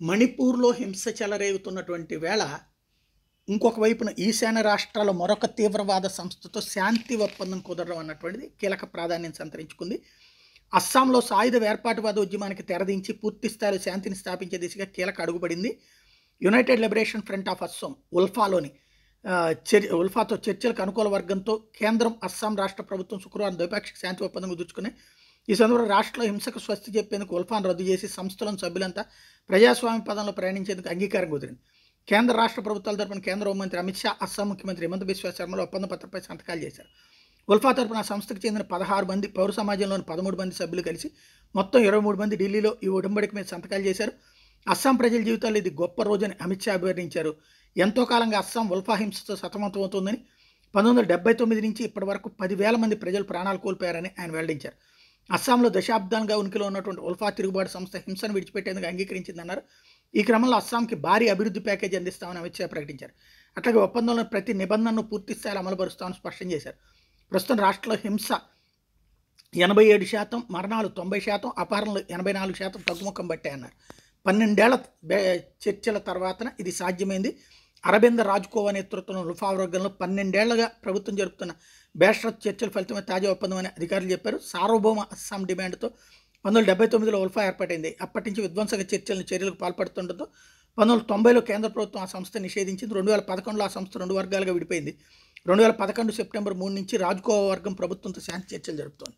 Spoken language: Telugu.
మణిపూర్లో హింస చెలరేగుతున్నటువంటి వేళ ఇంకొక వైపున ఈశాన్య రాష్ట్రాల మరొక తీవ్రవాద సంస్థతో శాంతి ఒప్పందం కుదరడం అన్నటువంటిది కీలక ప్రాధాన్యం సంతరించుకుంది. అస్సాంలో సాయుధ వేర్పాటువాద ఉద్యమానికి తెరదించి పూర్తి స్థాయిలో శాంతిని స్థాపించే దిశగా కీలక అడుగుపడింది. United liberation front of Assam ఉల్ఫాలోని ఉల్ఫాతో చర్చలకు అనుకూల వర్గంతో కేంద్రం అస్సాం రాష్ట్ర ప్రభుత్వం శుక్రవారం ద్వైపాక్షిక శాంతి ఒప్పందం కుదుర్చుకున్నాయి. ఈ సందర్భంలో రాష్ట్రంలో హింసకు స్వస్తి చెప్పేందుకు ఉల్ఫాను రద్దు చేసి సంస్థలను సభ్యులంతా ప్రజాస్వామ్య పదంలో ప్రయాణించేందుకు అంగీకారం కుదిరింది. కేంద్ర రాష్ట్ర ప్రభుత్వాల తరపున కేంద్ర హోంమంత్రి అమిత్ షా, అస్సాం ముఖ్యమంత్రి హిమంత బిశ్వ శర్మలు ఒప్పంద పత్రంపై సంతకాలు చేశారు. ఉల్ఫా తరపున ఆ సంస్థకు చెందిన 16 మంది, పౌర సమాజంలోని 13 మంది సభ్యులు కలిసి మొత్తం 23 మంది ఢిల్లీలో ఈ ఉడంబడిక మీద సంతకాలు చేశారు. అస్సాం ప్రజల జీవితాల్లో ఇది గొప్ప రోజని అమిత్ షా అభివర్ణించారు. ఎంతో కాలంగా అస్సాం ఉల్ఫా హింసతో సతమతమవుతోందని, 1979 నుంచి ఇప్పటి వరకు 10,000 మంది ప్రజలు ప్రాణాలు కోల్పోయారని ఆయన వెల్లడించారు. అస్సాంలో దశాబ్దాలుగా ఉనికిలో ఉన్నటువంటి ఉల్ఫా తిరుగుబాటు సంస్థ హింసను విడిచిపెట్టేందుకు అంగీకరించిందన్నారు. ఈ క్రమంలో అస్సాంకి భారీ అభివృద్ధి ప్యాకేజీ అందిస్తామని అమిత్ షా ప్రకటించారు. అట్లాగే ఒప్పందంలో ప్రతి నిబంధనను పూర్తి స్థాయిలో అమలుపరుస్తామని స్పష్టం చేశారు. ప్రస్తుతం రాష్ట్రంలో హింస 87%, మరణాలు 90%, అపహరణలు 84% తగ్గుముఖం పట్టాయన్నారు. 12 ఏళ్ల చర్చల తర్వాతన ఇది సాధ్యమైంది. అరబింద రాజ్కోవా నేతృత్వంలో ఉల్ఫా వర్గంలో 12 ఏళ్లుగా ప్రభుత్వం జరుపుతున్న బేషరత్ చర్చల ఫలితమే తాజా ఒప్పందం అని అధికారులు చెప్పారు. సార్వభౌమ అస్సాం డిమాండ్తో 1979లో ఉల్ఫా ఏర్పడింది. అప్పటి నుంచి విధ్వంసక చర్యలకు పాల్పడుతుండటంతో 1990లో కేంద్ర ప్రభుత్వం ఆ సంస్థ నిషేధించింది. 2011లో ఆ సంస్థ 2 వర్గాలుగా విడిపోయింది. 2011 సెప్టెంబర్ 3 నుంచి రాజ్కోవా వర్గం ప్రభుత్వంతో శాంతి చర్చలు జరుపుతోంది.